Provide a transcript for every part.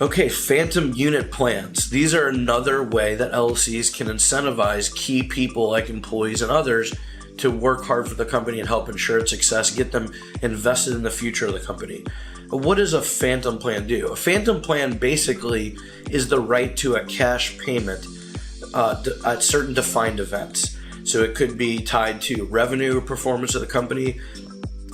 Okay, phantom unit plans. These are another way that LLCs can incentivize key people like employees and others to work hard for the company and help ensure its success, get them invested in the future of the company. What does a phantom plan do? A phantom plan basically is the right to a cash payment at certain defined events. So it could be tied to revenue or performance of the company.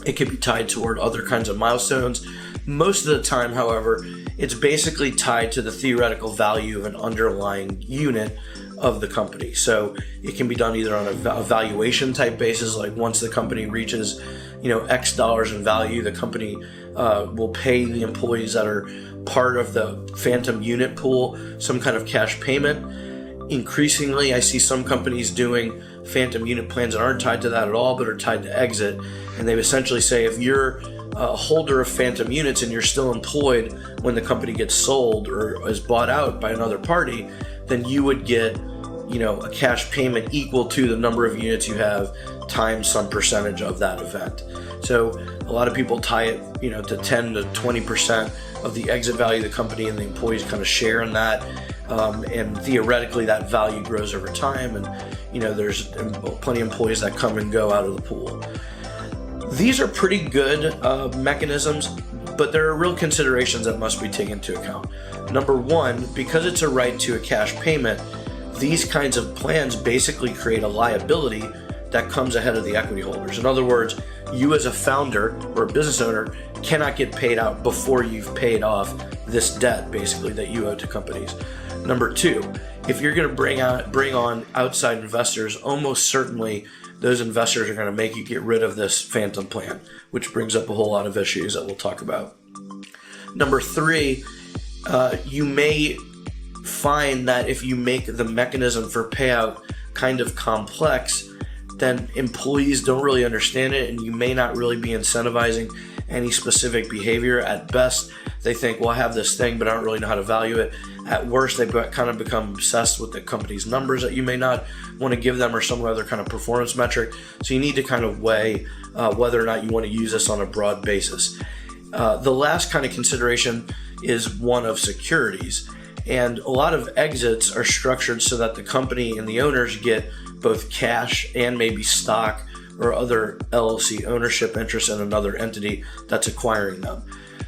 It could be tied toward other kinds of milestones. Most of the time, however, it's basically tied to the theoretical value of an underlying unit of the company. So it can be done either on a valuation type basis, like once the company reaches, X dollars in value, the company will pay the employees that are part of the phantom unit pool some kind of cash payment. Increasingly, I see some companies doing phantom unit plans that aren't tied to that at all, but are tied to exit. And they essentially say if you're a holder of phantom units and you're still employed when the company gets sold or is bought out by another party, then you would get, a cash payment equal to the number of units you have times some percentage of that event. So a lot of people tie it, to 10 to 20% of the exit value of the company, and the employees kind of share in that. And theoretically, that value grows over time, and there's plenty of employees that come and go out of the pool. These are pretty good mechanisms, but there are real considerations that must be taken into account. Number one, because it's a right to a cash payment, these kinds of plans basically create a liability that comes ahead of the equity holders. In other words, you as a founder or a business owner cannot get paid out before you've paid off this debt, basically, that you owe to companies. Number two, if you're going to bring on outside investors, almost certainly those investors are going to make you get rid of this phantom plan, which brings up a whole lot of issues that we'll talk about. Number three, you may find that if you make the mechanism for payout kind of complex, then employees don't really understand it, and you may not really be incentivizing any specific behavior. At best, they think, well, I have this thing, but I don't really know how to value it. At worst, they kind of become obsessed with the company's numbers that you may not want to give them, or some other kind of performance metric. So you need to kind of weigh whether or not you want to use this on a broad basis. The last kind of consideration is one of securities. And a lot of exits are structured so that the company and the owners get both cash and maybe stock or other LLC ownership interest in another entity that's acquiring them.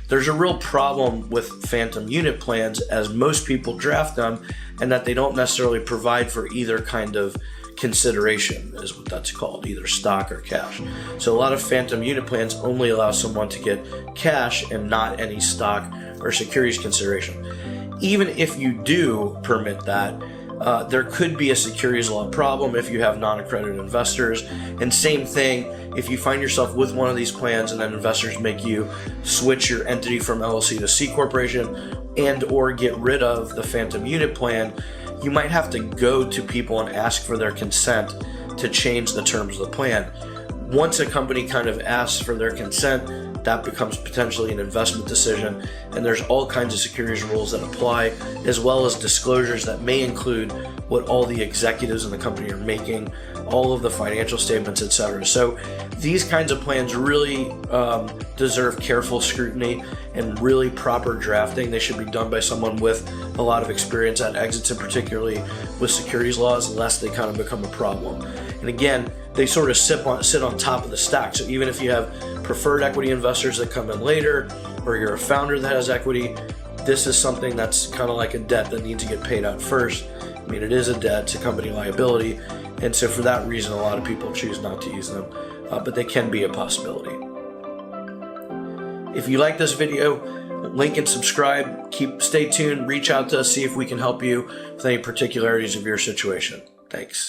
There's a real problem with phantom unit plans, as most people draft them, and that they don't necessarily provide for either kind of consideration, is what that's called, either stock or cash. So a lot of phantom unit plans only allow someone to get cash and not any stock or securities consideration. Even if you do permit that, there could be a securities law problem if you have non-accredited investors. And same thing, if you find yourself with one of these plans and then investors make you switch your entity from LLC to C corporation and or get rid of the phantom unit plan, you might have to go to people and ask for their consent to change the terms of the plan. Once a company kind of asks for their consent, that becomes potentially an investment decision, and there's all kinds of securities rules that apply, as well as disclosures that may include what all the executives in the company are making, all of the financial statements, etc. So these kinds of plans really deserve careful scrutiny and really proper drafting. They should be done by someone with a lot of experience at exits, and particularly with securities laws, lest they kind of become a problem. And again, they sort of sit on top of the stack. So even if you have preferred equity investors that come in later, or you're a founder that has equity, this is something that's kind of like a debt that needs to get paid out first. I mean, it is a debt, it's a company liability, and so for that reason, a lot of people choose not to use them, but they can be a possibility. If you like this video, link and subscribe. Stay tuned, reach out to us, see if we can help you with any particularities of your situation. Thanks.